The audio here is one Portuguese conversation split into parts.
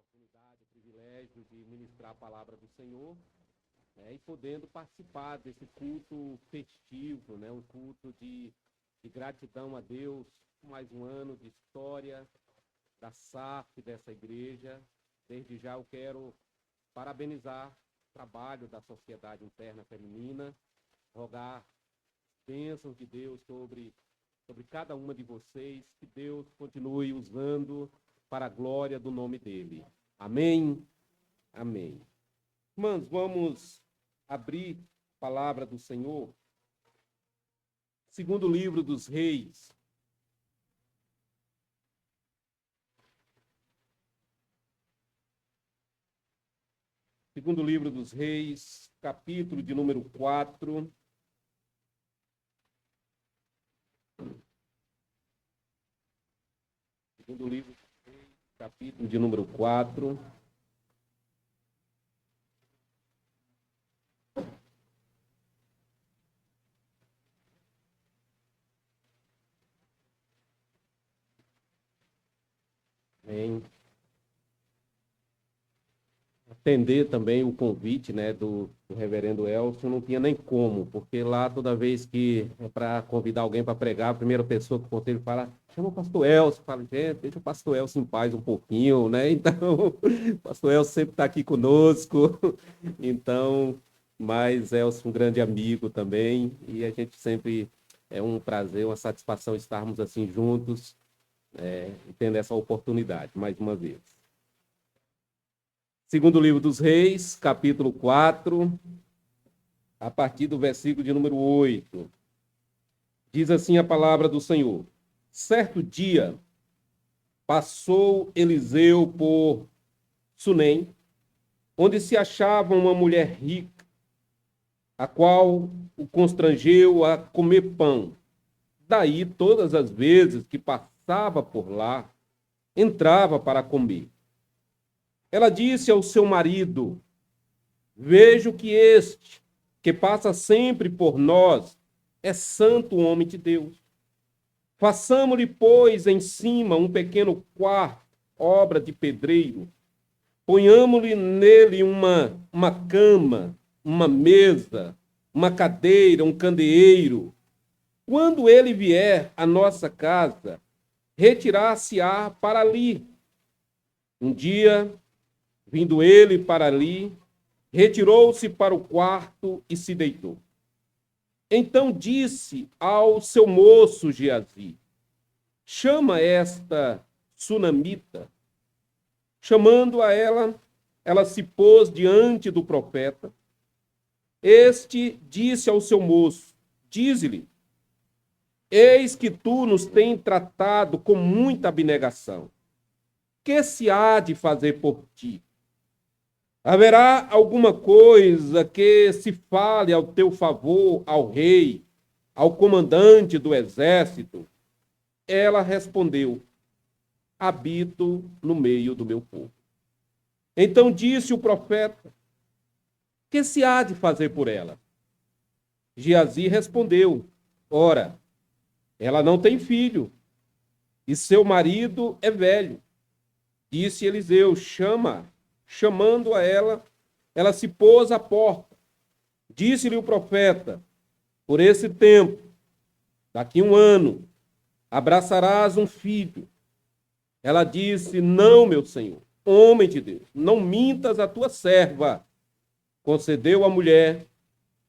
oportunidade, o privilégio de ministrar a palavra do Senhor, e podendo participar desse culto festivo, um culto de gratidão a Deus, mais um ano de história da SAF, dessa igreja. Desde já eu quero parabenizar o trabalho da Sociedade Interna Feminina, rogar bênçãos de Deus sobre cada uma de vocês, que Deus continue usando para a glória do nome dele. Amém? Amém. Irmãos, vamos abrir a palavra do Senhor. Segundo livro dos Reis. Segundo livro dos Reis, capítulo de número 4. Segundo livro dos Reis, capítulo de número 4. Amém. Atender também o convite, do reverendo Elcio, não tinha nem como, porque lá toda vez que é para convidar alguém para pregar, a primeira pessoa que o conselho fala, chama o pastor Elcio, fala, gente, deixa o pastor Elcio em paz um pouquinho, Então, o pastor Elcio sempre está aqui conosco, então, mas Elcio um grande amigo também, e a gente sempre, é um prazer, uma satisfação estarmos assim juntos, tendo essa oportunidade, mais uma vez. Segundo livro dos Reis, capítulo 4, a partir do versículo de número 8. Diz assim a palavra do Senhor. Certo dia, passou Eliseu por Sunem, onde se achava uma mulher rica, a qual o constrangeu a comer pão. Daí, todas as vezes que passava por lá, entrava para comer. Ela disse ao seu marido, vejo que este, que passa sempre por nós, é santo homem de Deus. Façamo-lhe, pois, em cima um pequeno quarto, obra de pedreiro. Ponhamo-lhe nele uma cama, uma mesa, uma cadeira, um candeeiro. Quando ele vier à nossa casa, retirar-se-á para ali. Um dia, vindo ele para ali, retirou-se para o quarto e se deitou. Então disse ao seu moço Geazi, chama esta sunamita. Chamando a ela, ela se pôs diante do profeta. Este disse ao seu moço, dize-lhe, eis que tu nos tens tratado com muita abnegação. Que se há de fazer por ti? Haverá alguma coisa que se fale ao teu favor ao rei, ao comandante do exército? Ela respondeu, habito no meio do meu povo. Então disse o profeta, que se há de fazer por ela? Geazi respondeu, ora, ela não tem filho, e seu marido é velho. Disse Eliseu, chama. Chamando a ela, ela se pôs à porta. Disse-lhe o profeta, por esse tempo, daqui 1 ano, abraçarás um filho. Ela disse, não, meu senhor, homem de Deus, não mintas a tua serva. Concedeu a mulher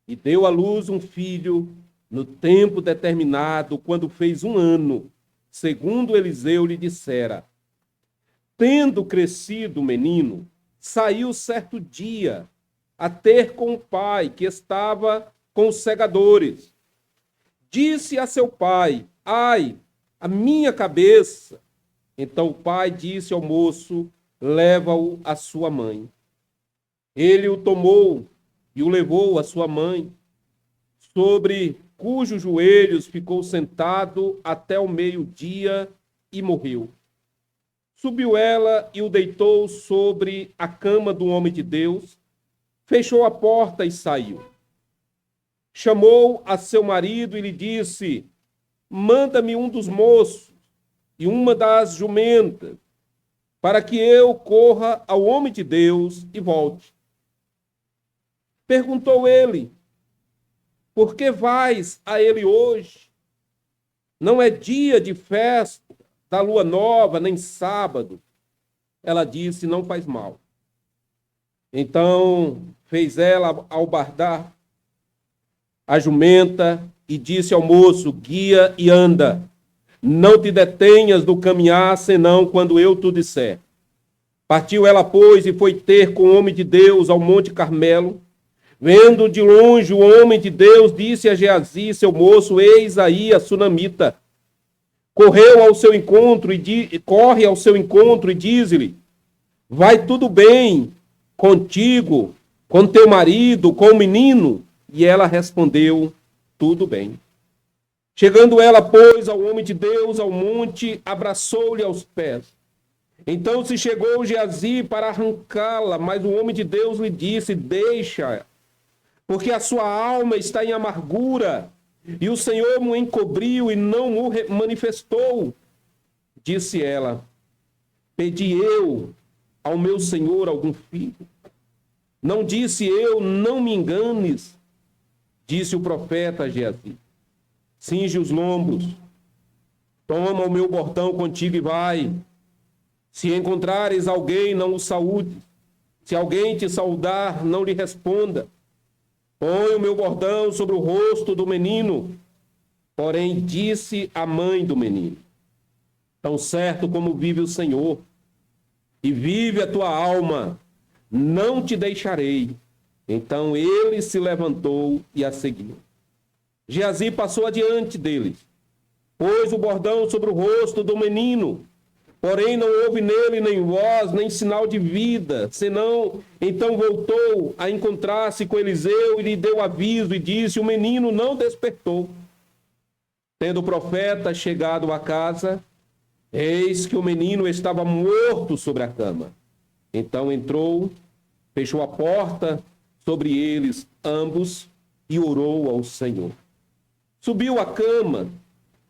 e deu à luz um filho no tempo determinado, quando fez 1 ano, segundo Eliseu lhe dissera. Tendo crescido o menino, saiu certo dia a ter com o pai, que estava com os segadores. Disse a seu pai, ai, a minha cabeça. Então o pai disse ao moço, leva-o à sua mãe. Ele o tomou e o levou à sua mãe, sobre cujos joelhos ficou sentado até o meio-dia e morreu. Subiu ela e o deitou sobre a cama do homem de Deus, fechou a porta e saiu. Chamou a seu marido e lhe disse, manda-me um dos moços e uma das jumentas, para que eu corra ao homem de Deus e volte. Perguntou ele: por que vais a ele hoje? Não é dia de festa, da lua nova, nem sábado. Ela disse: não faz mal. Então fez ela albardar a jumenta e disse ao moço: guia e anda. Não te detenhas no caminhar, senão quando eu te disser. Partiu ela, pois, e foi ter com o homem de Deus ao Monte Carmelo. Vendo de longe o homem de Deus, disse a Geazi, seu moço: eis aí a sunamita. Correu ao seu encontro corre ao seu encontro e diz-lhe: vai tudo bem contigo, com teu marido, com o menino? E ela respondeu: tudo bem. Chegando ela, pois, ao homem de Deus, ao monte, abraçou-lhe aos pés. Então se chegou Geazi para arrancá-la, mas o homem de Deus lhe disse: deixa, porque a sua alma está em amargura, e o Senhor o encobriu e não o manifestou. Disse ela: pedi eu ao meu Senhor algum filho? Não disse eu: não me enganes? Disse o profeta a Geazi: cinge os lombos, toma o meu bordão contigo e vai. Se encontrares alguém, não o saúde. Se alguém te saudar, não lhe responda. Põe o meu bordão sobre o rosto do menino. Porém, disse a mãe do menino: tão certo como vive o Senhor, e vive a tua alma, não te deixarei. Então ele se levantou e a seguiu. Geazi passou adiante deles, pôs o bordão sobre o rosto do menino, porém não houve nele nem voz, nem sinal de vida, senão então voltou a encontrar-se com Eliseu e lhe deu aviso e disse: o menino não despertou. Tendo o profeta chegado à casa, eis que o menino estava morto sobre a cama. Então entrou, fechou a porta sobre eles ambos e orou ao Senhor. Subiu à cama,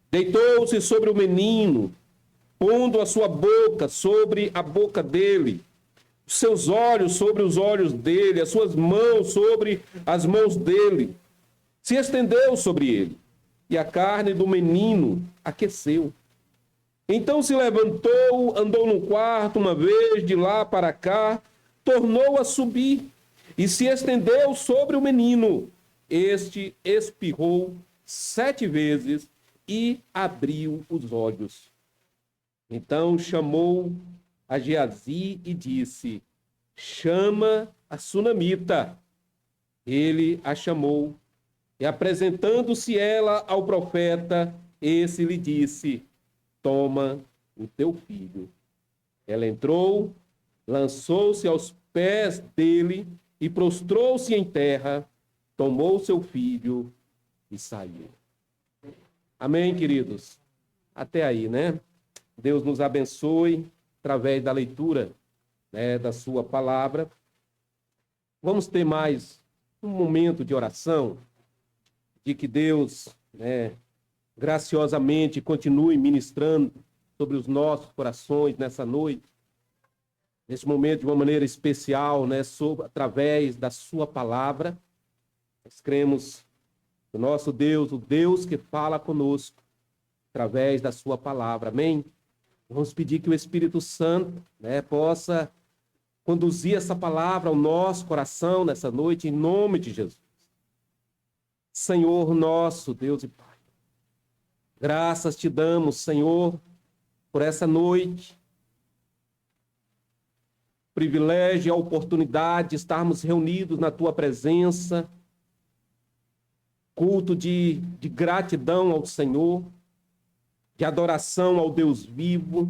deitou-se sobre o menino, pondo a sua boca sobre a boca dele, os seus olhos sobre os olhos dele, as suas mãos sobre as mãos dele. Se estendeu sobre ele, e a carne do menino aqueceu. Então se levantou, andou no quarto uma vez, de lá para cá, tornou a subir, e se estendeu sobre o menino. Este espirrou 7 vezes e abriu os olhos. Então chamou a Geazi e disse: chama a sunamita. Ele a chamou, e apresentando-se ela ao profeta, esse lhe disse: toma o teu filho. Ela entrou, lançou-se aos pés dele e prostrou-se em terra, tomou seu filho e saiu. Amém, queridos? Até aí, né? Deus nos abençoe através da leitura, né, da sua palavra. Vamos ter mais um momento de oração, de que Deus, né, graciosamente continue ministrando sobre os nossos corações nessa noite, nesse momento de uma maneira especial, né, através da sua palavra. Nós cremos no nosso Deus, o Deus que fala conosco através da sua palavra. Amém? Vamos pedir que o Espírito Santo, né, possa conduzir essa palavra ao nosso coração nessa noite, em nome de Jesus. Senhor nosso Deus e Pai, graças te damos, Senhor, por essa noite, privilégio e a oportunidade de estarmos reunidos na tua presença, culto de gratidão ao Senhor, de adoração ao Deus vivo.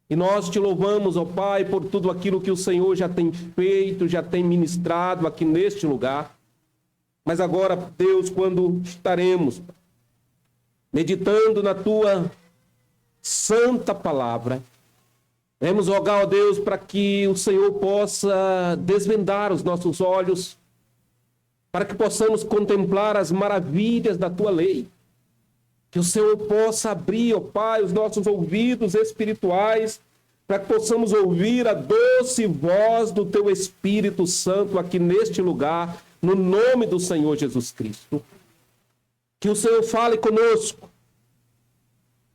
E nós te louvamos, ó Pai, por tudo aquilo que o Senhor já tem feito, já tem ministrado aqui neste lugar. Mas agora, Deus, quando estaremos meditando na tua santa palavra, vamos rogar, ó Deus, para que o Senhor possa desvendar os nossos olhos, para que possamos contemplar as maravilhas da tua lei. Que o Senhor possa abrir, ó Pai, os nossos ouvidos espirituais, para que possamos ouvir a doce voz do Teu Espírito Santo aqui neste lugar, no nome do Senhor Jesus Cristo. Que o Senhor fale conosco,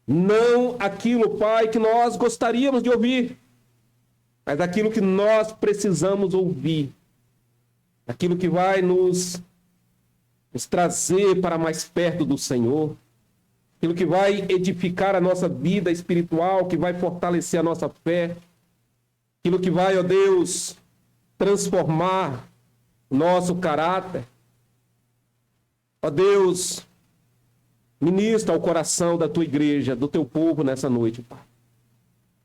não aquilo, Pai, que nós gostaríamos de ouvir, mas aquilo que nós precisamos ouvir, aquilo que vai nos trazer para mais perto do Senhor, aquilo que vai edificar a nossa vida espiritual, que vai fortalecer a nossa fé, aquilo que vai, ó Deus, transformar o nosso caráter. Ó Deus, ministra ao coração da Tua igreja, do Teu povo nessa noite, Pai.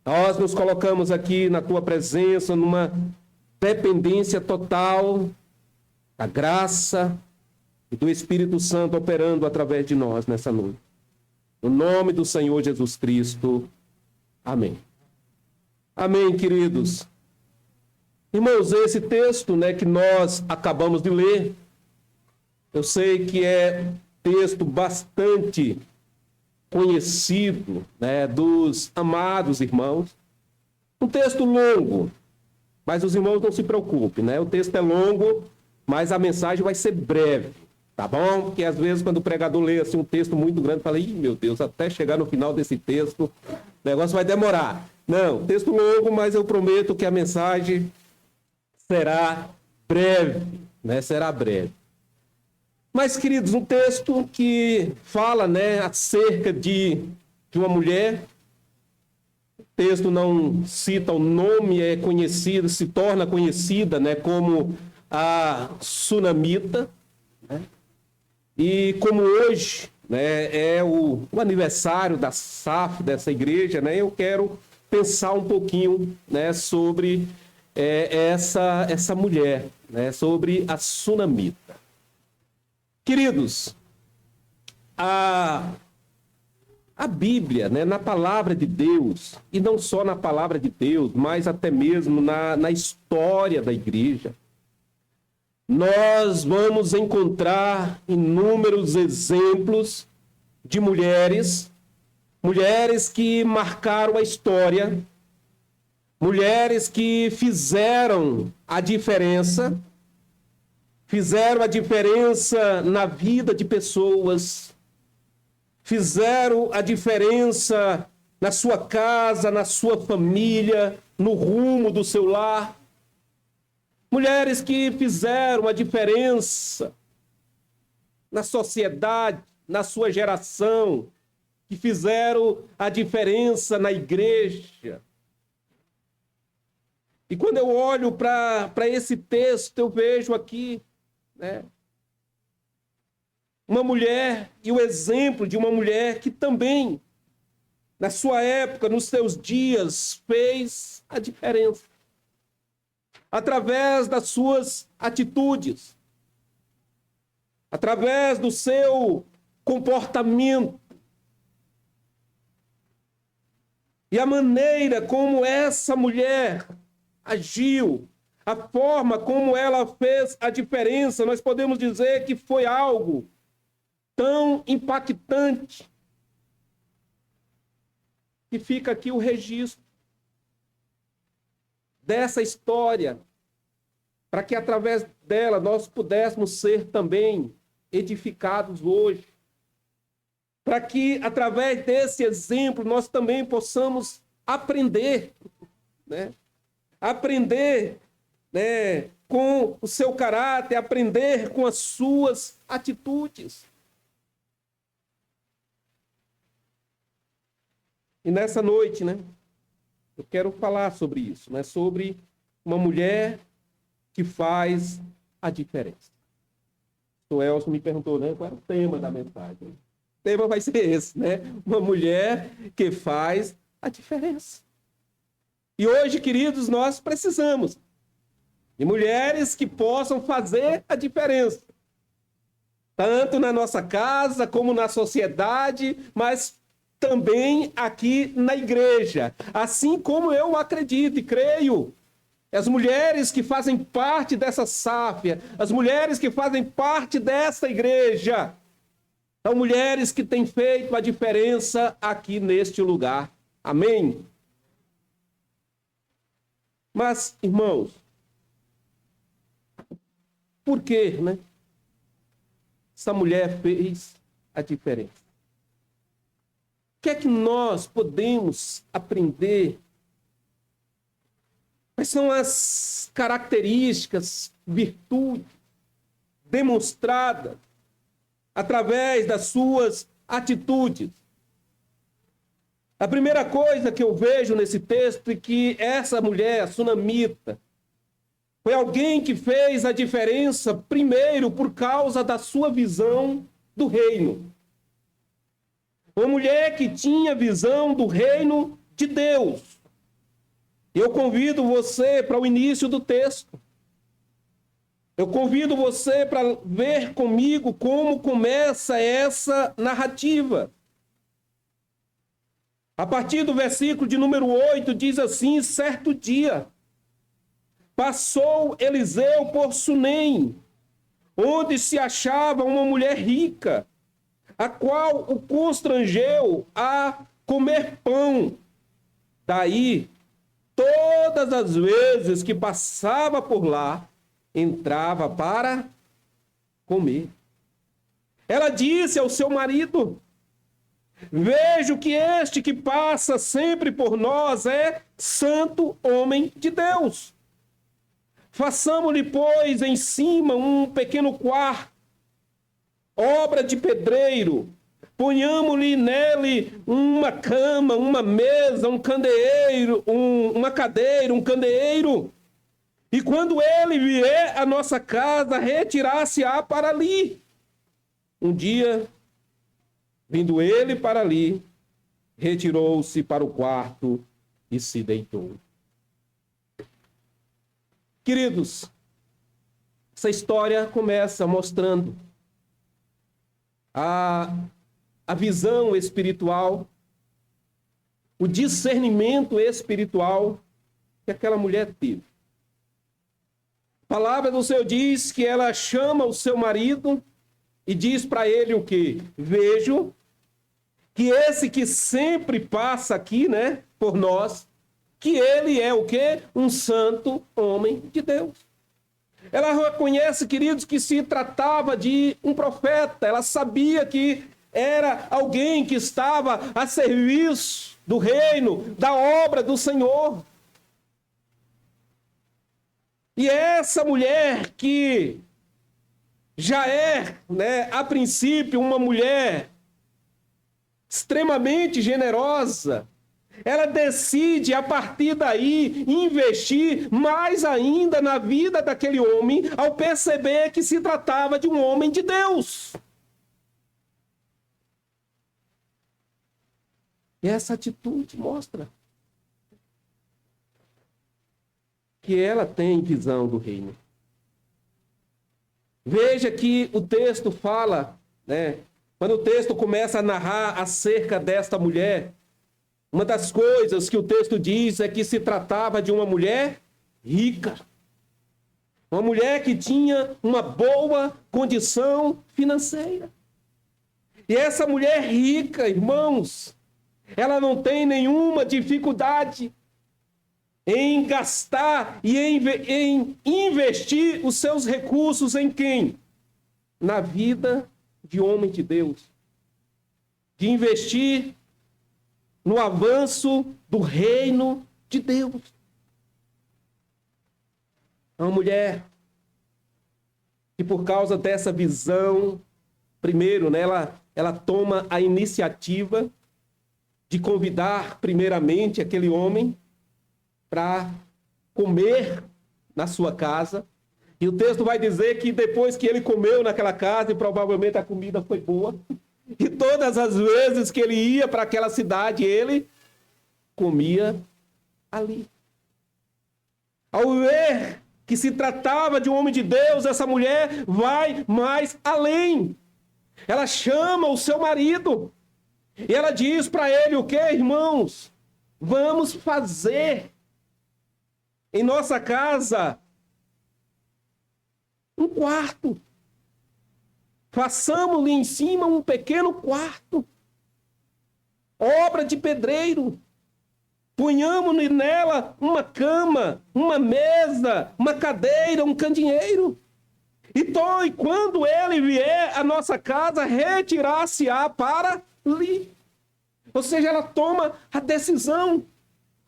Nós nos colocamos aqui na Tua presença, numa dependência total da graça e do Espírito Santo operando através de nós nessa noite. No nome do Senhor Jesus Cristo. Amém. Amém, queridos. Irmãos, esse texto, que nós acabamos de ler, eu sei que é texto bastante conhecido, dos amados irmãos. Um texto longo, mas os irmãos não se preocupem, O texto é longo, mas a mensagem vai ser breve, tá bom? Porque às vezes quando o pregador lê assim, um texto muito grande, fala, ih, meu Deus, até chegar no final desse texto, o negócio vai demorar. Não, texto longo, mas eu prometo que a mensagem será breve, Será breve. Mas, queridos, um texto que fala, acerca de uma mulher. O texto não cita o nome, é conhecido, se torna conhecida, como a Sunamita, E como hoje, é o aniversário da SAF dessa igreja, eu quero pensar um pouquinho, sobre essa mulher, sobre a Sunamita. Queridos, a Bíblia, na palavra de Deus, e não só na palavra de Deus, mas até mesmo na história da igreja, nós vamos encontrar inúmeros exemplos de mulheres que marcaram a história, mulheres que fizeram a diferença na vida de pessoas, fizeram a diferença na sua casa, na sua família, no rumo do seu lar. Mulheres que fizeram a diferença na sociedade, na sua geração, que fizeram a diferença na igreja. E quando eu olho para esse texto, eu vejo aqui, uma mulher e o exemplo de uma mulher que também, na sua época, nos seus dias, fez a diferença. Através das suas atitudes, através do seu comportamento. E a maneira como essa mulher agiu, a forma como ela fez a diferença, nós podemos dizer que foi algo tão impactante que fica aqui o registro dessa história, para que através dela nós pudéssemos ser também edificados hoje, para que através desse exemplo nós também possamos aprender, aprender, com o seu caráter, aprender com as suas atitudes. E nessa noite, eu quero falar sobre isso, sobre uma mulher que faz a diferença. O Elcio me perguntou, qual era o tema da mensagem. O tema vai ser esse, Uma mulher que faz a diferença. E hoje, queridos, nós precisamos de mulheres que possam fazer a diferença. Tanto na nossa casa, como na sociedade, mas também aqui na igreja. Assim como eu acredito e creio, as mulheres que fazem parte dessa SAF, as mulheres que fazem parte dessa igreja, são mulheres que têm feito a diferença aqui neste lugar. Amém? Mas, irmãos, por que, né? Essa mulher fez a diferença. O que é que nós podemos aprender? Quais são as características, virtudes demonstradas através das suas atitudes? A primeira coisa que eu vejo nesse texto é que essa mulher, a sunamita, foi alguém que fez a diferença, primeiro, por causa da sua visão do reino. Uma mulher que tinha visão do reino de Deus. Eu convido você para o início do texto. Eu convido você para ver comigo como começa essa narrativa. A partir do versículo de número 8, diz assim: certo dia, passou Eliseu por Sunem, onde se achava uma mulher rica, a qual o constrangeu a comer pão. Daí, todas as vezes que passava por lá, entrava para comer. Ela disse ao seu marido: vejo que este que passa sempre por nós é santo homem de Deus. Façamos-lhe, pois, em cima um pequeno quarto, obra de pedreiro. Ponhamos-lhe nele uma cama, uma mesa, um candeeiro, uma cadeira, um candeeiro. E quando ele vier à nossa casa, retirar-se-á para ali. Um dia, vindo ele para ali, retirou-se para o quarto e se deitou. Queridos, essa história começa mostrando a visão espiritual, o discernimento espiritual que aquela mulher teve. A palavra do Senhor diz que ela chama o seu marido e diz para ele o quê? Vejo que esse que sempre passa aqui, né, por nós, que ele é o quê? Um santo homem de Deus. Ela reconhece, queridos, que se tratava de um profeta. Ela sabia que era alguém que estava a serviço do reino, da obra do Senhor. E essa mulher que já é, né, a princípio, uma mulher extremamente generosa, ela decide, a partir daí, investir mais ainda na vida daquele homem, ao perceber que se tratava de um homem de Deus. E essa atitude mostra que ela tem visão do reino. Veja que o texto fala, né? Quando o texto começa a narrar acerca desta mulher, uma das coisas que o texto diz é que se tratava de uma mulher rica. Uma mulher que tinha uma boa condição financeira. E essa mulher rica, irmãos, ela não tem nenhuma dificuldade em gastar e em investir os seus recursos em quem? Na vida de homem de Deus. De investir no avanço do reino de Deus. É uma mulher que, por causa dessa visão, primeiro, né, ela toma a iniciativa de convidar primeiramente aquele homem para comer na sua casa. E o texto vai dizer que depois que ele comeu naquela casa, e provavelmente a comida foi boa, e todas as vezes que ele ia para aquela cidade, ele comia ali. Ao ver que se tratava de um homem de Deus, essa mulher vai mais além. Ela chama o seu marido e ela diz para ele o que, irmãos? Vamos fazer em nossa casa um quarto. Façamos-lhe em cima um pequeno quarto. Obra de pedreiro. Ponhamos nela uma cama, uma mesa, uma cadeira, um candeeiro. E quando ele vier à nossa casa, retirar-se-á para ali. Ou seja, ela toma a decisão.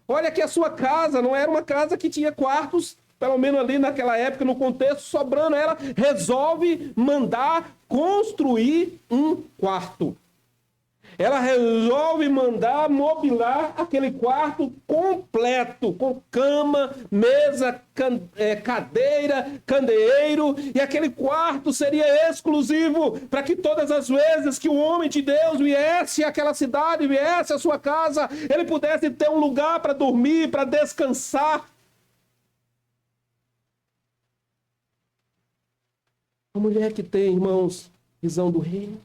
Olha que a sua casa não era uma casa que tinha quartos, pelo menos ali naquela época, no contexto, sobrando. Ela resolve mandar construir um quarto. Ela resolve mandar mobilar aquele quarto completo, com cama, mesa, cadeira, candeeiro, e aquele quarto seria exclusivo para que todas as vezes que o homem de Deus viesse àquela cidade, viesse à sua casa, ele pudesse ter um lugar para dormir, para descansar. A mulher que tem, irmãos, visão do reino.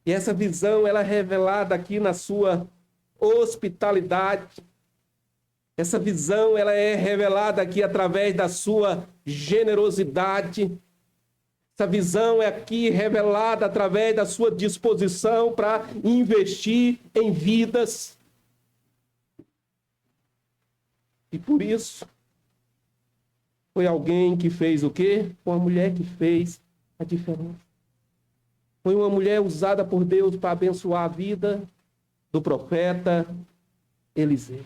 E essa visão, ela é revelada aqui na sua hospitalidade. Essa visão, ela é revelada aqui através da sua generosidade. Essa visão é aqui revelada através da sua disposição para investir em vidas. E por isso, foi alguém que fez o quê? Foi uma mulher que fez a diferença. Foi uma mulher usada por Deus para abençoar a vida do profeta Eliseu.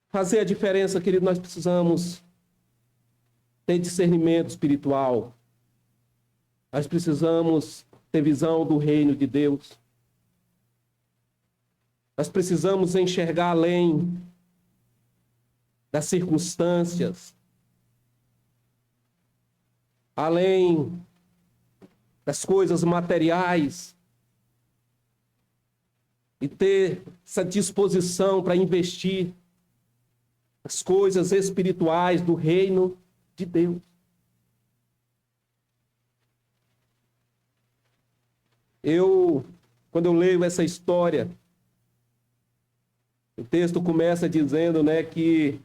Fazer a diferença, querido, nós precisamos ter discernimento espiritual. Nós precisamos ter visão do reino de Deus. Nós precisamos enxergar além das circunstâncias, além das coisas materiais, e ter essa disposição para investir nas coisas espirituais do reino de Deus. Quando eu leio essa história, o texto começa dizendo, né, que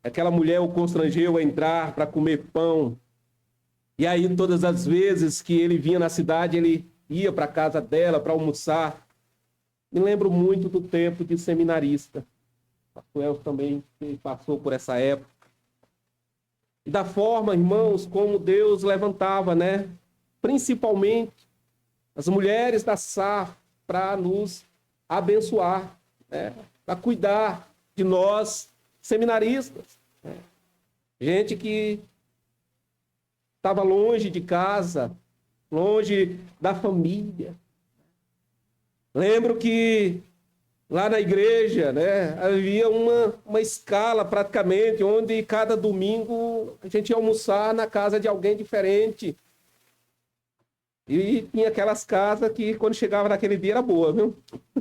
aquela mulher o constrangeu a entrar para comer pão. E aí, todas as vezes que ele vinha na cidade, ele ia para a casa dela para almoçar. Me lembro muito do tempo de seminarista. O pastor Elcio também passou por essa época. E da forma, irmãos, como Deus levantava, né? Principalmente as mulheres da SAF para nos abençoar, né? Para cuidar de nós, seminaristas. Né? Gente que estava longe de casa, longe da família. Lembro que lá na igreja, né, havia uma escala praticamente, onde cada domingo a gente ia almoçar na casa de alguém diferente. E tinha aquelas casas que quando chegava naquele dia era boa, viu?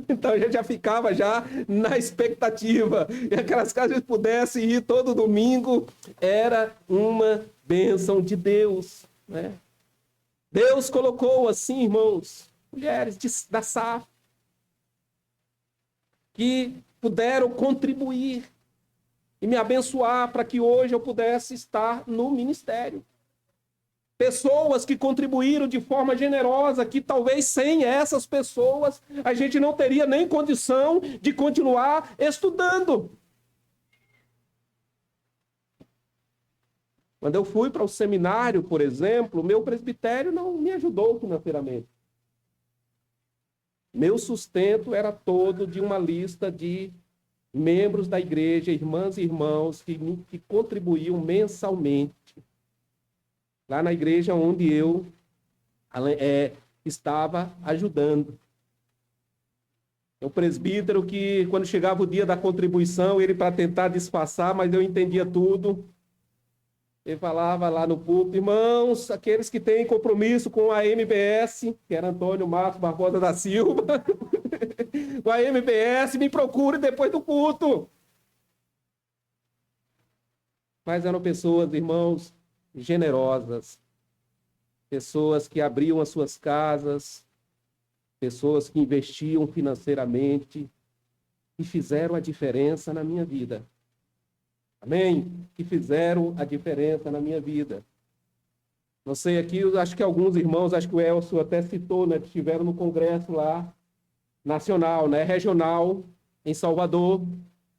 Então a gente já ficava já na expectativa. E aquelas casas que pudesse ir todo domingo, era uma bênção de Deus, né? Deus colocou assim, irmãos, mulheres da SAF, que puderam contribuir e me abençoar para que hoje eu pudesse estar no ministério. Pessoas que contribuíram de forma generosa, que talvez sem essas pessoas a gente não teria nem condição de continuar estudando. Quando eu fui para o seminário, por exemplo, o meu presbitério não me ajudou financeiramente. Meu sustento era todo de uma lista de membros da igreja, irmãs e irmãos, que contribuíam mensalmente. Lá na igreja onde eu estava ajudando. O presbítero que, quando chegava o dia da contribuição, ele para tentar disfarçar, mas eu entendia tudo. Ele falava lá no púlpito, irmãos, aqueles que têm compromisso com a MBS, que era Antônio Marcos Barbosa da Silva, com a MBS, me procure depois do culto. Mas eram pessoas, irmãos, generosas, pessoas que abriam as suas casas, pessoas que investiam financeiramente e fizeram a diferença na minha vida. Amém? Que fizeram a diferença na minha vida. Não sei aqui, eu acho que alguns irmãos, acho que o Elcio até citou, né, que estiveram no congresso lá. nacional, né, regional, em Salvador.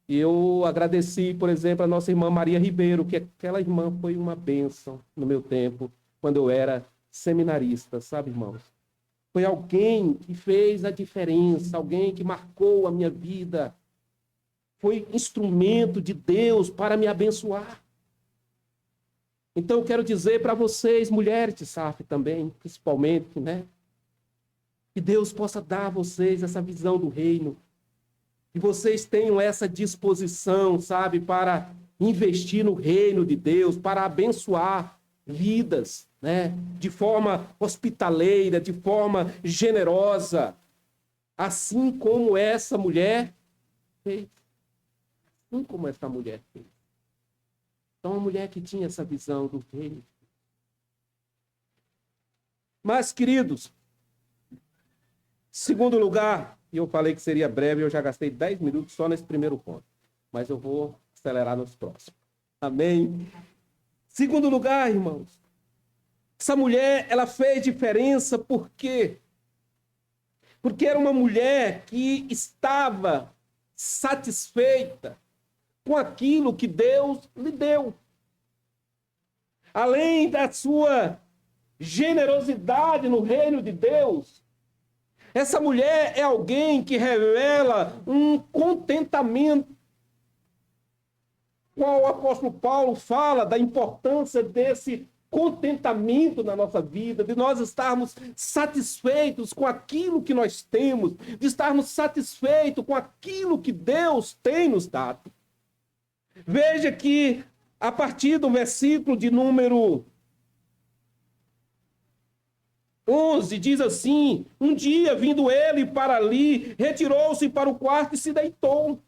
E eu agradeci, por exemplo, a nossa irmã Maria Ribeiro, que aquela irmã foi uma bênção no meu tempo, quando eu era seminarista, sabe, irmãos? Foi alguém que fez a diferença, alguém que marcou a minha vida. Foi instrumento de Deus para me abençoar. Então, eu quero dizer para vocês, mulheres de SAF também, principalmente, né? Que Deus possa dar a vocês essa visão do reino. Que vocês tenham essa disposição, sabe, para investir no reino de Deus, para abençoar vidas, né? De forma hospitaleira, de forma generosa. Assim como essa mulher fez. Assim como essa mulher fez. Então, uma mulher que tinha essa visão do reino. Mas, queridos, segundo lugar, e eu falei que seria breve, eu já gastei 10 minutos só nesse primeiro ponto. Mas eu vou acelerar nos próximos. Amém? Segundo lugar, irmãos, essa mulher, ela fez diferença por quê? Porque era uma mulher que estava satisfeita com aquilo que Deus lhe deu. Além da sua generosidade no reino de Deus, essa mulher é alguém que revela um contentamento. Qual o apóstolo Paulo fala da importância desse contentamento na nossa vida, de nós estarmos satisfeitos com aquilo que nós temos, de estarmos satisfeitos com aquilo que Deus tem nos dado. Veja que a partir do versículo de número 11, diz assim: um dia, vindo ele para ali, retirou-se para o quarto e se deitou.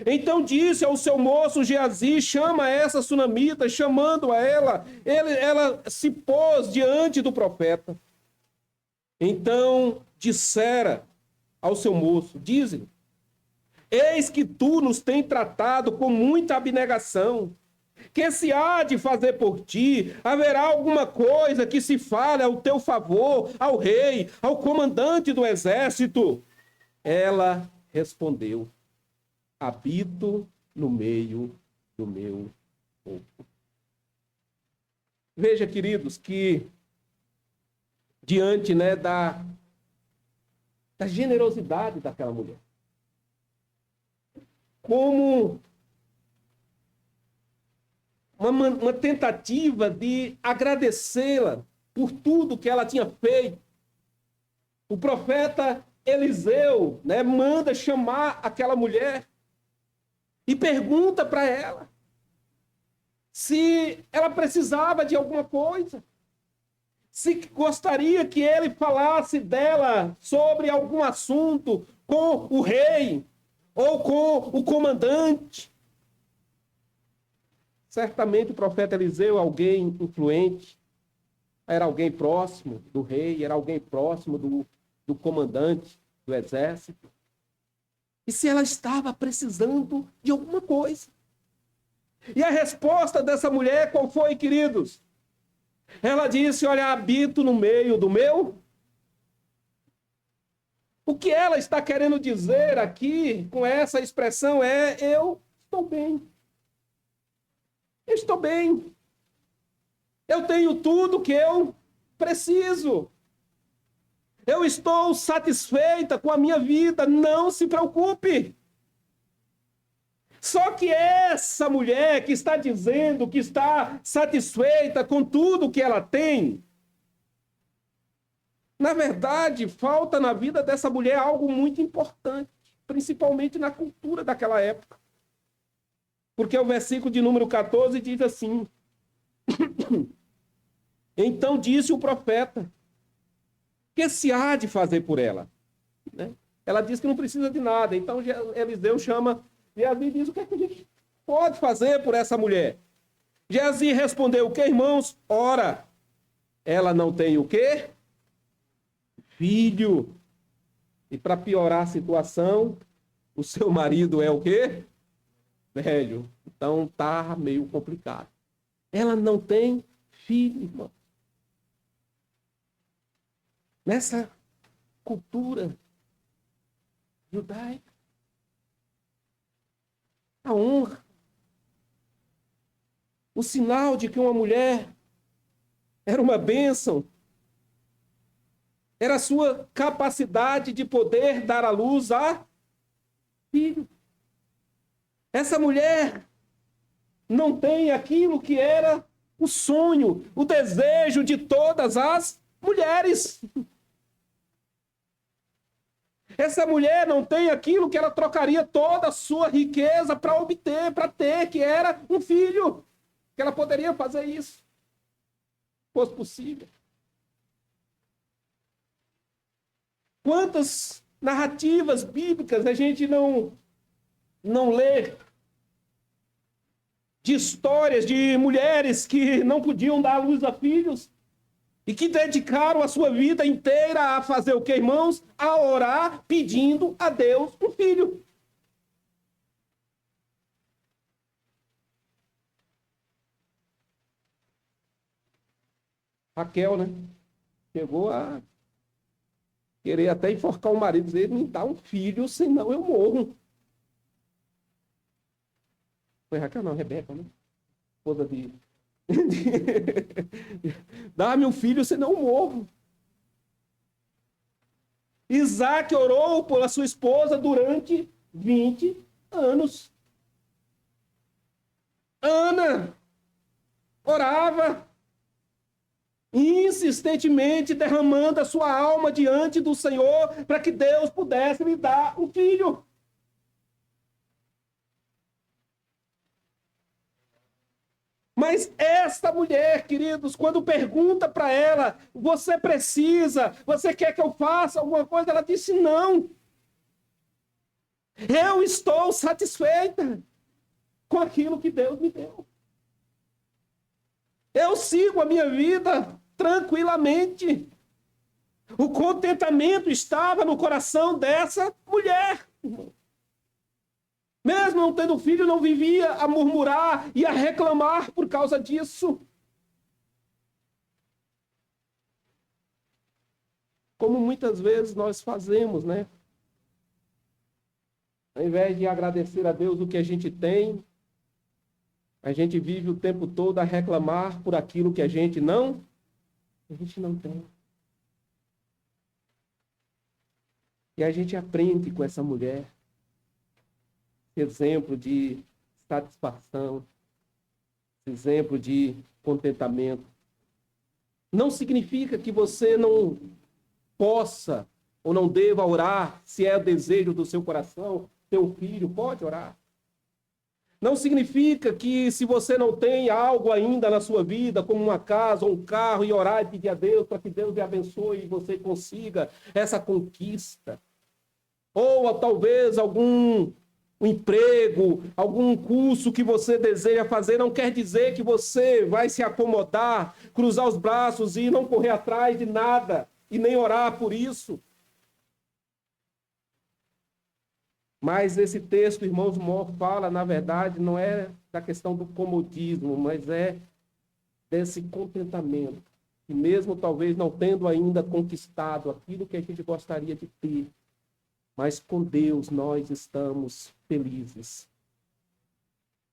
Então disse ao seu moço Geazi: chama essa sunamita. Chamando a ela, ela se pôs diante do profeta. Então dissera ao seu moço: dize, eis que tu nos tens tratado com muita abnegação. Que se há de fazer por ti? Haverá alguma coisa que se fale ao teu favor, ao rei, ao comandante do exército? Ela respondeu: habito no meio do meu povo. Veja, queridos, que diante, né, da generosidade daquela mulher, como uma tentativa de agradecê-la por tudo que ela tinha feito, o profeta Eliseu, né, manda chamar aquela mulher e pergunta para ela se ela precisava de alguma coisa, se gostaria que ele falasse dela sobre algum assunto com o rei ou com o comandante. Certamente o profeta Eliseu, alguém influente, era alguém próximo do rei, era alguém próximo do comandante do exército. E se ela estava precisando de alguma coisa. E a resposta dessa mulher qual foi, queridos? Ela disse: olha, habito no meio do meu. O que ela está querendo dizer aqui com essa expressão é: eu estou bem. Eu estou bem. Eu tenho tudo que eu preciso. Eu estou satisfeita com a minha vida. Não se preocupe. Só que essa mulher que está dizendo que está satisfeita com tudo que ela tem, na verdade, falta na vida dessa mulher algo muito importante, principalmente na cultura daquela época. Porque o versículo de número 14 diz assim: então disse o profeta, que se há de fazer por ela? Né? Ela diz que não precisa de nada. Então Eliseu chama Geazi e diz: o que é que a gente pode fazer por essa mulher? Geazi respondeu: o que, irmãos? Ora, ela não tem o quê? Filho. E para piorar a situação, o seu marido é o quê? Velho. Então tá meio complicado. Ela não tem filho, irmão. Nessa cultura, judaica. A honra. O sinal de que uma mulher era uma bênção. Era a sua capacidade de poder dar à luz a filho. Essa mulher não tem aquilo que era o sonho, o desejo de todas as mulheres. Essa mulher não tem aquilo que ela trocaria toda a sua riqueza para obter, para ter, que era um filho. Que ela poderia fazer isso, se fosse possível. Quantas narrativas bíblicas a gente não lê de histórias de mulheres que não podiam dar à luz a filhos e que dedicaram a sua vida inteira a fazer o que, irmãos? A orar pedindo a Deus um filho. Raquel, né? Chegou a querer até enforcar o marido, dizer, me dá um filho, senão eu morro. Foi Raquel, não, Rebeca, né? Esposa de... Dá-me um filho, senão eu morro. Isaac orou pela sua esposa durante 20 anos. Ana orava insistentemente, derramando a sua alma diante do Senhor para que Deus pudesse lhe dar um filho. Mas esta mulher, queridos, quando pergunta para ela, você precisa, você quer que eu faça alguma coisa? Ela disse, não. Eu estou satisfeita com aquilo que Deus me deu. Eu sigo a minha vida tranquilamente. O contentamento estava no coração dessa mulher. Mesmo não tendo filho, não vivia a murmurar e a reclamar por causa disso. Como muitas vezes nós fazemos, né? Ao invés de agradecer a Deus o que a gente tem, a gente vive o tempo todo a reclamar por aquilo que a gente não tem. E a gente aprende com essa mulher. Exemplo de satisfação, exemplo de contentamento. Não significa que você não possa ou não deva orar, se é o desejo do seu coração, seu filho pode orar. Não significa que se você não tem algo ainda na sua vida, como uma casa ou um carro, e orar e pedir a Deus para que Deus lhe abençoe e você consiga essa conquista. Ou talvez algum emprego, algum curso que você deseja fazer, não quer dizer que você vai se acomodar, cruzar os braços e não correr atrás de nada e nem orar por isso. Mas esse texto, irmãos, fala, na verdade, não é da questão do comodismo, mas é desse contentamento. E mesmo talvez não tendo ainda conquistado aquilo que a gente gostaria de ter, mas com Deus nós estamos felizes.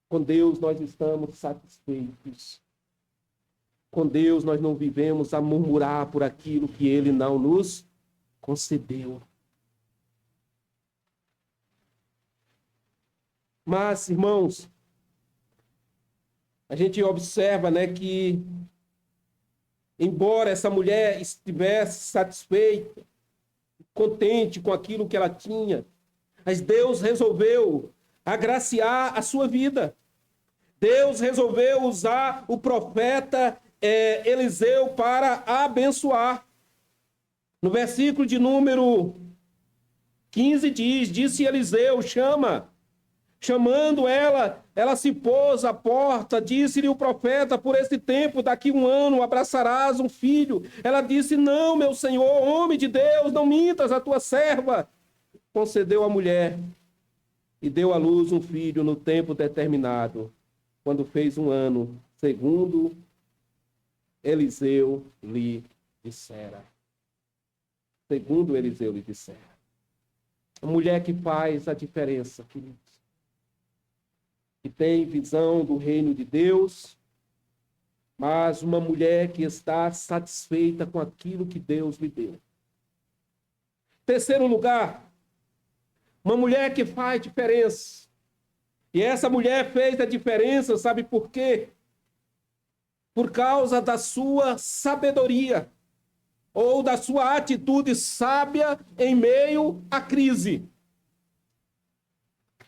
Com Deus nós estamos satisfeitos. Com Deus nós não vivemos a murmurar por aquilo que Ele não nos concedeu. Mas, irmãos, a gente observa, né, que embora essa mulher estivesse satisfeita, contente com aquilo que ela tinha, mas Deus resolveu agraciar a sua vida. Deus resolveu usar o profeta Eliseu para abençoar. No versículo de número 15 diz, disse Eliseu, chamando ela se pôs à porta, disse-lhe o profeta, por esse tempo, daqui 1 ano, abraçarás um filho. Ela disse, não, meu senhor, homem de Deus, não mintas, a tua serva. Concedeu a mulher e deu à luz um filho no tempo determinado, quando fez 1 ano, segundo Eliseu lhe dissera. Segundo Eliseu lhe dissera. A mulher que faz a diferença, queridos. Que tem visão do reino de Deus, mas uma mulher que está satisfeita com aquilo que Deus lhe deu. Terceiro lugar, uma mulher que faz diferença. E essa mulher fez a diferença, sabe por quê? Por causa da sua sabedoria, ou da sua atitude sábia em meio à crise.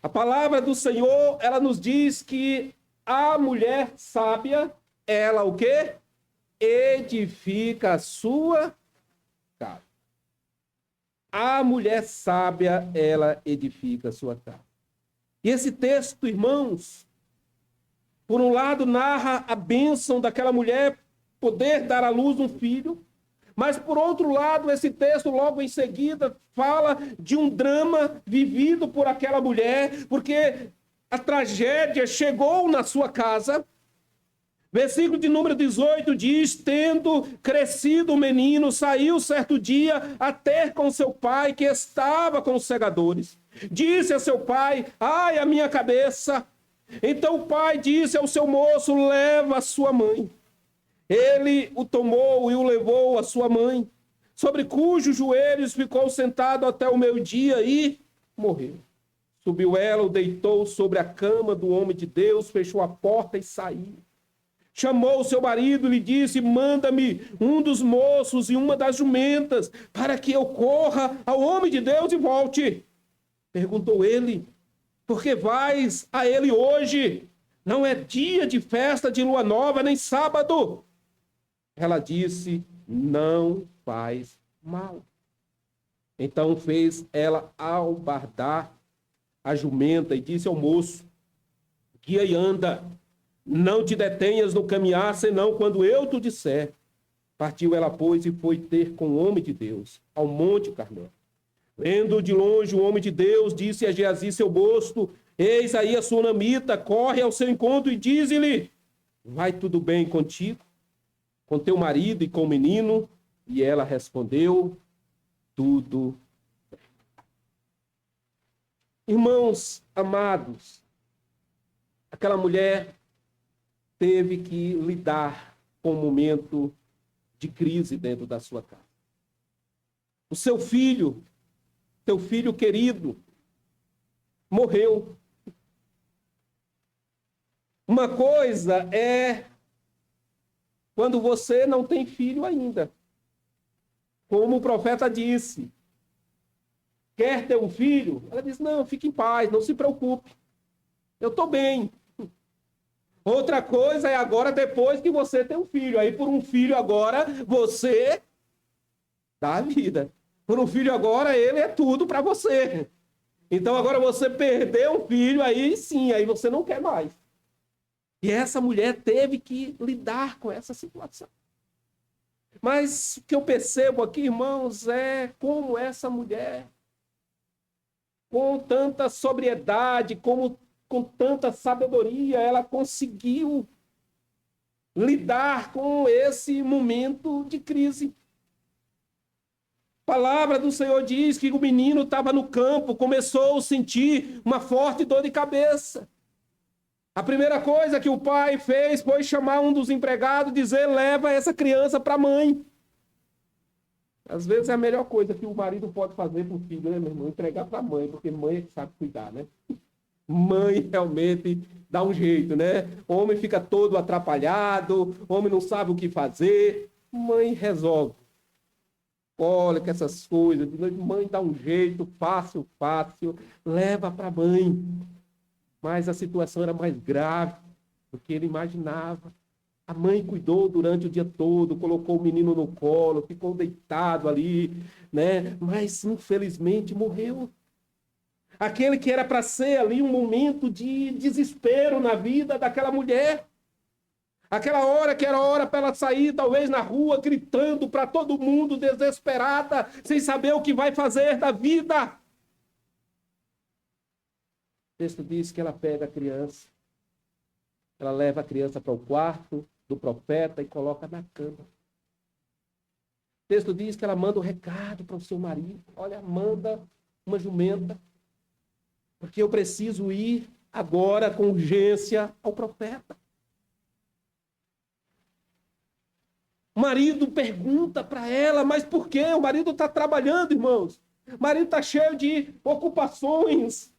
A palavra do Senhor, ela nos diz que a mulher sábia, ela o quê? Edifica a sua casa. A mulher sábia, ela edifica a sua casa. E esse texto, irmãos, por um lado, narra a bênção daquela mulher poder dar à luz um filho, mas, por outro lado, esse texto, logo em seguida, fala de um drama vivido por aquela mulher, porque a tragédia chegou na sua casa. Versículo de número 18 diz: tendo crescido o menino, saiu certo dia a ter com seu pai, que estava com os segadores. Disse a seu pai: ai, a minha cabeça. Então o pai disse ao seu moço: leva a sua mãe. Ele o tomou e o levou à sua mãe, sobre cujos joelhos ficou sentado até o meio-dia e morreu. Subiu ela, o deitou sobre a cama do homem de Deus, fechou a porta e saiu. Chamou o seu marido e lhe disse: manda-me um dos moços e uma das jumentas, para que eu corra ao homem de Deus e volte. Perguntou ele: por que vais a ele hoje? Não é dia de festa de lua nova, nem sábado. Ela disse: não faz mal. Então fez ela albardar a jumenta e disse ao moço: guia e anda, não te detenhas no caminhar, senão quando eu te disser. Partiu ela, pois, e foi ter com o homem de Deus, ao monte Carmelo. Vendo de longe o homem de Deus, disse a Geazi, seu moço: eis aí a sunamita, corre ao seu encontro e diz-lhe: vai tudo bem contigo, com teu marido e com o menino? E ela respondeu: tudo bem. Irmãos amados, aquela mulher teve que lidar com um momento de crise dentro da sua casa. O seu filho, teu filho querido, morreu. Uma coisa é quando você não tem filho ainda. Como o profeta disse: quer ter um filho? Ela disse: não, fique em paz, não se preocupe. Eu estou bem. Outra coisa é agora, depois que você tem um filho. Aí, por um filho agora, você dá a vida. Por um filho agora, ele é tudo para você. Então, agora você perdeu um filho, aí sim, aí você não quer mais. E essa mulher teve que lidar com essa situação. Mas o que eu percebo aqui, irmãos, é como essa mulher, com tanta sobriedade, com tanta sabedoria, ela conseguiu lidar com esse momento de crise. A palavra do Senhor diz que o menino estava no campo, começou a sentir uma forte dor de cabeça. A primeira coisa que o pai fez foi chamar um dos empregados e dizer: leva essa criança para a mãe. Às vezes é a melhor coisa que o marido pode fazer para o filho, né, meu irmão? Entregar para a mãe, porque mãe é que sabe cuidar, né? Mãe realmente dá um jeito, né? O homem fica todo atrapalhado, o homem não sabe o que fazer. Mãe resolve. Olha que essas coisas, mãe dá um jeito, fácil, leva para a mãe. Mas a situação era mais grave do que ele imaginava. A mãe cuidou durante o dia todo, colocou o menino no colo, ficou deitado ali, né? Mas infelizmente morreu. Aquele que era para ser ali um momento de desespero na vida daquela mulher. Aquela hora que era hora para ela sair, talvez na rua, gritando para todo mundo, desesperada, sem saber o que vai fazer da vida. O texto diz que ela pega a criança, ela leva a criança para o quarto do profeta e coloca na cama. O texto diz que ela manda um recado para o seu marido. Olha, manda uma jumenta, porque eu preciso ir agora com urgência ao profeta. O marido pergunta para ela, mas por quê? O marido está trabalhando, irmãos. O marido está cheio de ocupações,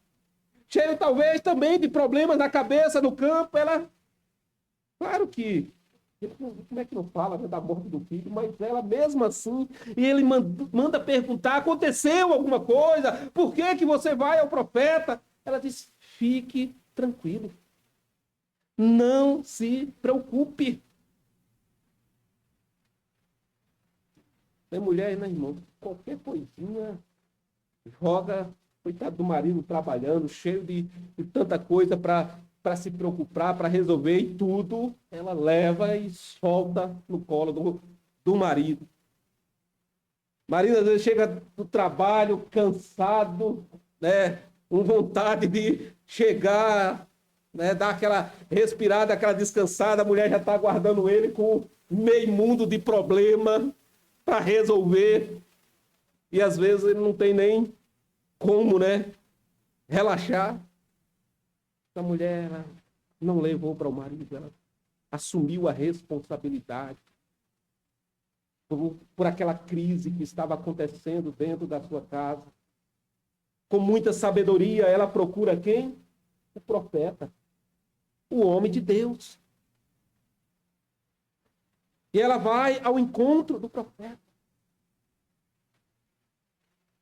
cheio talvez também de problemas na cabeça, no campo. Ela, claro que, como é que não fala, né, da morte do filho, mas ela mesmo assim, e ele manda perguntar, aconteceu alguma coisa? Por que que você vai ao profeta? Ela diz, fique tranquilo, não se preocupe. Tem mulher, né, irmão? Qualquer coisinha joga, coitado do marido trabalhando, cheio de tanta coisa para se preocupar, para resolver, e tudo ela leva e solta no colo do marido. O marido às vezes chega do trabalho cansado, né, com vontade de chegar, né, dar aquela respirada, aquela descansada, a mulher já está aguardando ele com meio mundo de problema para resolver, e às vezes ele não tem nem como, né, relaxar. A mulher, ela não levou para o marido, ela assumiu a responsabilidade por aquela crise que estava acontecendo dentro da sua casa. Com muita sabedoria, ela procura quem? O profeta, o homem de Deus. E ela vai ao encontro do profeta.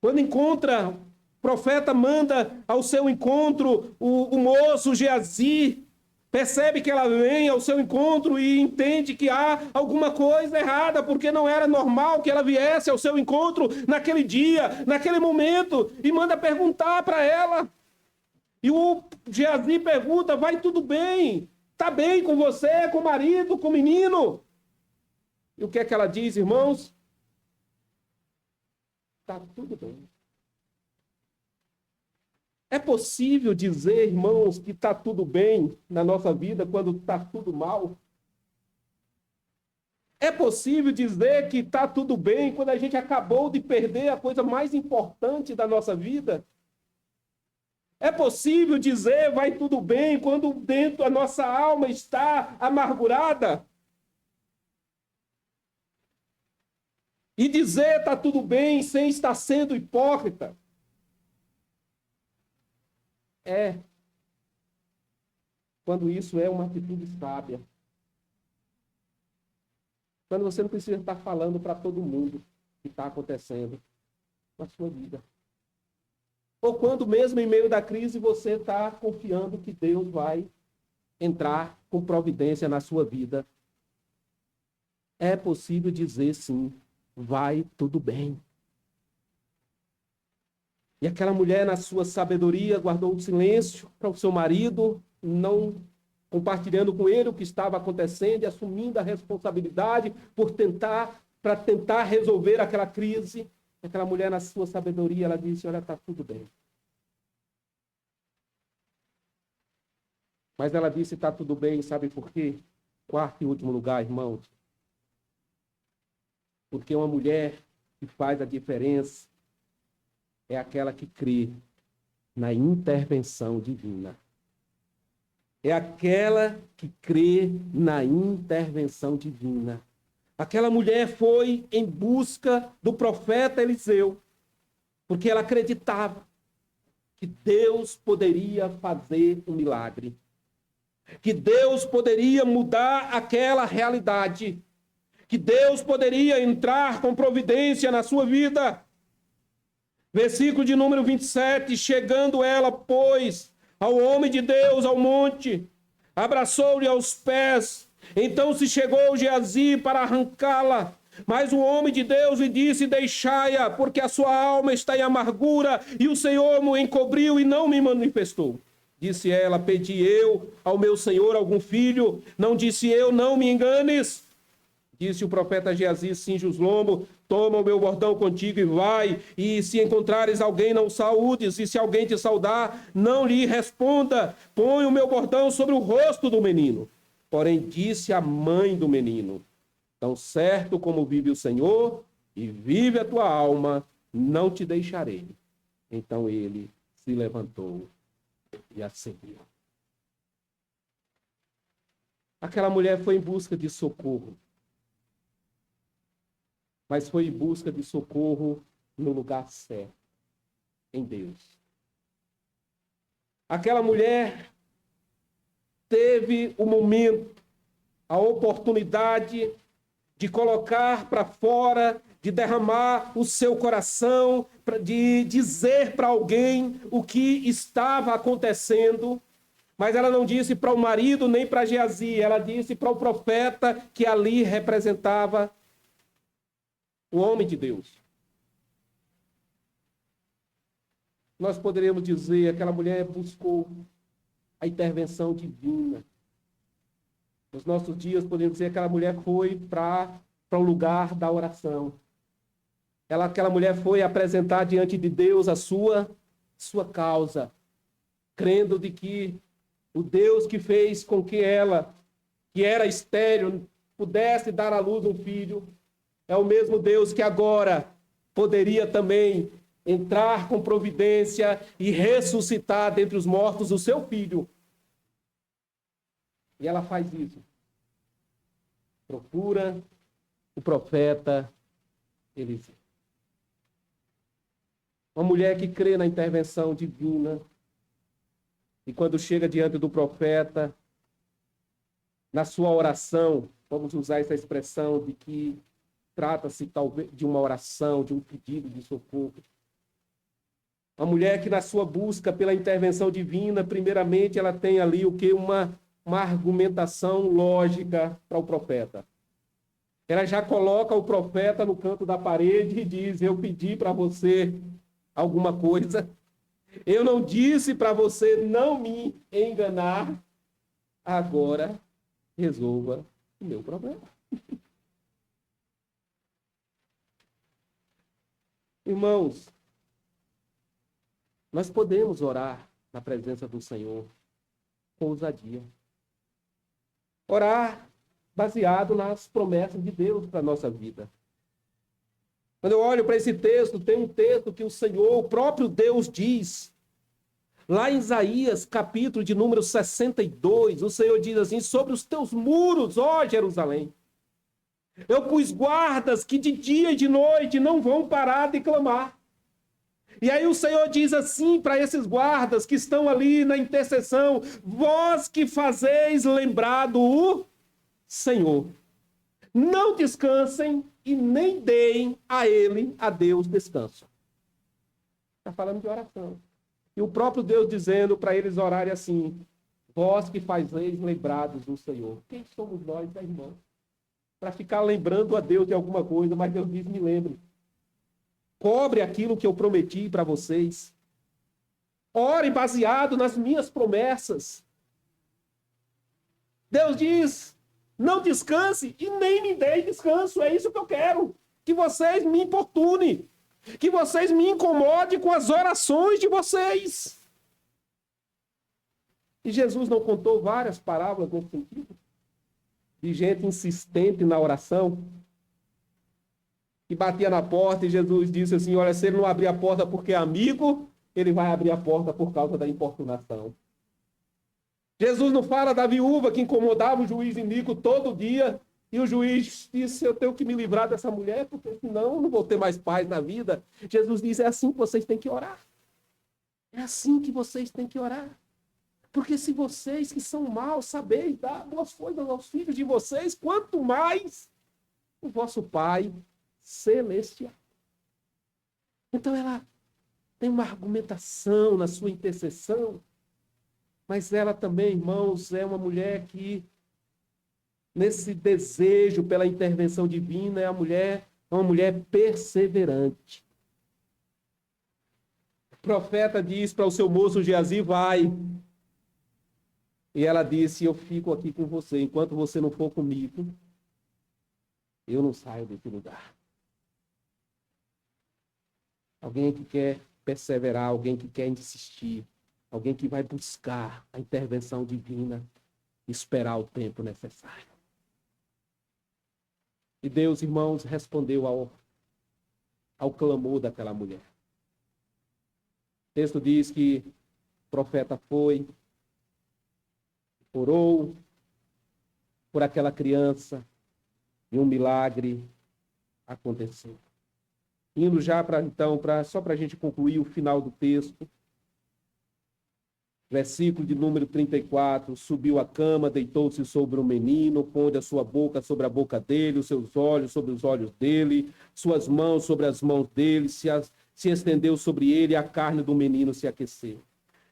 Quando encontra, o profeta manda ao seu encontro o moço Geazi, percebe que ela vem ao seu encontro e entende que há alguma coisa errada, porque não era normal que ela viesse ao seu encontro naquele dia, naquele momento, e manda perguntar para ela. E o Geazi pergunta, vai tudo bem? Está bem com você, com o marido, com o menino? E o que é que ela diz, irmãos? Está tudo bem. É possível dizer, irmãos, que está tudo bem na nossa vida quando está tudo mal? É possível dizer que está tudo bem quando a gente acabou de perder a coisa mais importante da nossa vida? É possível dizer vai tudo bem quando dentro a nossa alma está amargurada? E dizer está tudo bem sem estar sendo hipócrita? É quando isso é uma atitude sábia. Quando você não precisa estar falando para todo mundo o que está acontecendo na sua vida. Ou quando mesmo em meio da crise você está confiando que Deus vai entrar com providência na sua vida. É possível dizer sim, vai tudo bem. E aquela mulher, na sua sabedoria, guardou o silêncio para o seu marido, não compartilhando com ele o que estava acontecendo e assumindo a responsabilidade para tentar resolver aquela crise. Aquela mulher, na sua sabedoria, ela disse, olha, está tudo bem. Mas ela disse, está tudo bem, sabe por quê? Quarto e último lugar, irmãos. Porque uma mulher que faz a diferença é aquela que crê na intervenção divina. É aquela que crê na intervenção divina. Aquela mulher foi em busca do profeta Eliseu, porque ela acreditava que Deus poderia fazer um milagre, que Deus poderia mudar aquela realidade, que Deus poderia entrar com providência na sua vida. Versículo de número 27, chegando ela, pois, ao homem de Deus ao monte, abraçou-lhe aos pés, então se chegou Geazi para arrancá-la, mas o homem de Deus lhe disse, deixai-a, porque a sua alma está em amargura, e o Senhor me encobriu e não me manifestou. Disse ela, pedi eu ao meu Senhor algum filho, não disse eu, não me enganes. Disse o profeta Geazi, cinge os lombos, toma o meu bordão contigo e vai, e se encontrares alguém, não saúdes, e se alguém te saudar, não lhe responda, põe o meu bordão sobre o rosto do menino. Porém disse a mãe do menino, tão certo como vive o Senhor, e vive a tua alma, não te deixarei. Então ele se levantou e a seguiu. Aquela mulher foi em busca de socorro, mas foi em busca de socorro no lugar certo, em Deus. Aquela mulher teve o momento, a oportunidade de colocar para fora, de derramar o seu coração, de dizer para alguém o que estava acontecendo. Mas ela não disse para o marido nem para Geazi, ela disse para o profeta que ali representava o homem de Deus. Nós poderíamos dizer, aquela mulher buscou a intervenção divina. Nos nossos dias, podemos dizer, aquela mulher foi para o lugar da oração. Aquela mulher foi apresentar diante de Deus a sua causa, crendo de que o Deus que fez com que ela, que era estéril, pudesse dar à luz um filho, é o mesmo Deus que agora poderia também entrar com providência e ressuscitar dentre os mortos o seu filho. E ela faz isso. Procura o profeta Eliseu. Uma mulher que crê na intervenção divina. E quando chega diante do profeta, na sua oração, vamos usar essa expressão de que trata-se talvez de uma oração, de um pedido de socorro. Uma mulher que na sua busca pela intervenção divina, primeiramente ela tem ali o que? Uma argumentação lógica para o profeta. Ela já coloca o profeta no canto da parede e diz: eu pedi para você alguma coisa, eu não disse para você não me enganar, agora resolva o meu problema. Irmãos, nós podemos orar na presença do Senhor com ousadia. Orar baseado nas promessas de Deus para a nossa vida. Quando eu olho para esse texto, tem um texto que o Senhor, o próprio Deus diz, lá em Isaías, capítulo de número 62, o Senhor diz assim: sobre os teus muros, ó Jerusalém, eu pus guardas que de dia e de noite não vão parar de clamar. E aí o Senhor diz assim para esses guardas que estão ali na intercessão: vós que fazeis lembrado o Senhor, não descansem e nem deem a ele, a Deus, descanso. Está falando de oração. E o próprio Deus dizendo para eles orarem assim: vós que fazeis lembrados do Senhor. Quem somos nós, irmãos? Para ficar lembrando a Deus de alguma coisa, mas Deus diz: me lembre. Cobre aquilo que eu prometi para vocês. Ore baseado nas minhas promessas. Deus diz: não descanse e nem me dê descanso. É isso que eu quero. Que vocês me importunem. Que vocês me incomodem com as orações de vocês. E Jesus não contou várias parábolas nesse sentido? De gente insistente na oração, que batia na porta e Jesus disse assim: olha, se ele não abrir a porta porque é amigo, ele vai abrir a porta por causa da importunação. Jesus não fala da viúva que incomodava o juiz iníquo todo dia, e o juiz disse: eu tenho que me livrar dessa mulher, porque senão eu não vou ter mais paz na vida. Jesus diz: é assim que vocês têm que orar. É assim que vocês têm que orar. Porque se vocês que são maus sabeis dar boas coisas aos filhos de vocês, quanto mais o vosso Pai celestial. Então ela tem uma argumentação na sua intercessão, mas ela também, irmãos, é uma mulher que, nesse desejo pela intervenção divina, é uma mulher perseverante. O profeta diz para o seu moço Geazi: vai. E ela disse: eu fico aqui com você, enquanto você não for comigo, eu não saio desse lugar. Alguém que quer perseverar, alguém que quer insistir, alguém que vai buscar a intervenção divina, esperar o tempo necessário. E Deus, irmãos, respondeu ao clamor daquela mulher. texto diz que o profeta foi, orou por aquela criança e um milagre aconteceu. Indo já só para a gente concluir o final do texto, versículo de número 34, subiu à cama, deitou-se sobre o menino, pondo a sua boca sobre a boca dele, os seus olhos sobre os olhos dele, suas mãos sobre as mãos dele, se estendeu sobre ele e a carne do menino se aqueceu.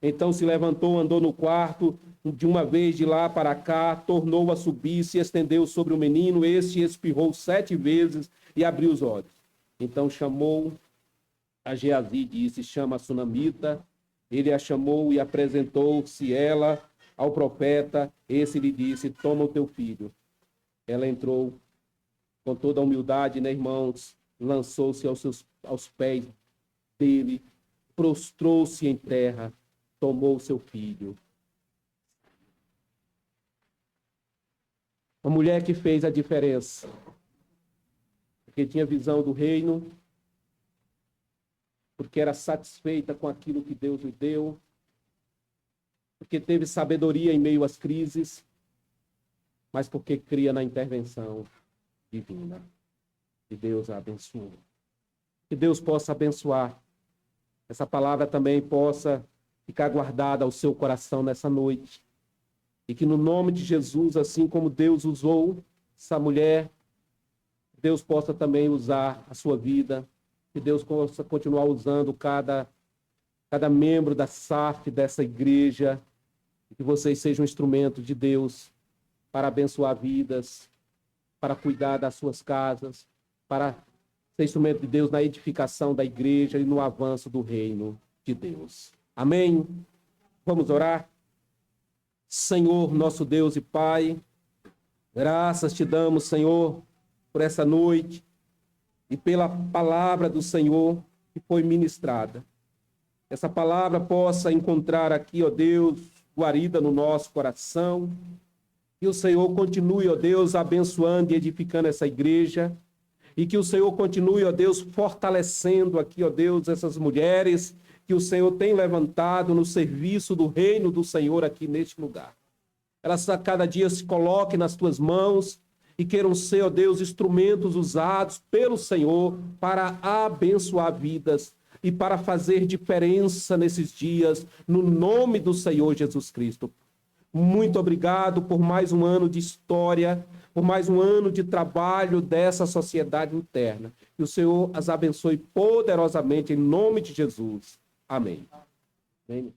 Então se levantou, andou no quarto, de uma vez de lá para cá, tornou a subir, se estendeu sobre o menino, este espirrou 7 vezes e abriu os olhos. Então chamou a Geazi e disse, chama a sunamita. Ele a chamou e apresentou-se ela ao profeta. Esse lhe disse, toma o teu filho. Ela entrou com toda a humildade, né, irmãos? Lançou-se aos pés dele, prostrou-se em terra, tomou o seu filho. Uma mulher que fez a diferença, porque tinha visão do reino, porque era satisfeita com aquilo que Deus lhe deu, porque teve sabedoria em meio às crises, mas porque cria na intervenção divina. Que Deus a abençoe. Que Deus possa abençoar. Essa palavra também possa ficar guardada ao seu coração nessa noite. E que no nome de Jesus, assim como Deus usou essa mulher, Deus possa também usar a sua vida. Que Deus possa continuar usando cada membro da SAF, dessa igreja. Que vocês sejam instrumentos de Deus para abençoar vidas, para cuidar das suas casas, para ser instrumento de Deus na edificação da igreja e no avanço do reino de Deus. Amém? Vamos orar? Senhor, nosso Deus e Pai, graças te damos, Senhor, por essa noite e pela palavra do Senhor que foi ministrada. Essa palavra possa encontrar aqui, ó Deus, guarida no nosso coração. Que o Senhor continue, ó Deus, abençoando e edificando essa igreja. E que o Senhor continue, ó Deus, fortalecendo aqui, ó Deus, essas mulheres que o Senhor tem levantado no serviço do reino do Senhor aqui neste lugar. Elas a cada dia se coloquem nas tuas mãos e queiram ser, ó Deus, instrumentos usados pelo Senhor para abençoar vidas e para fazer diferença nesses dias, no nome do Senhor Jesus Cristo. Muito obrigado por mais um ano de história, por mais um ano de trabalho dessa sociedade interna. Que o Senhor as abençoe poderosamente em nome de Jesus. Amém. Amém.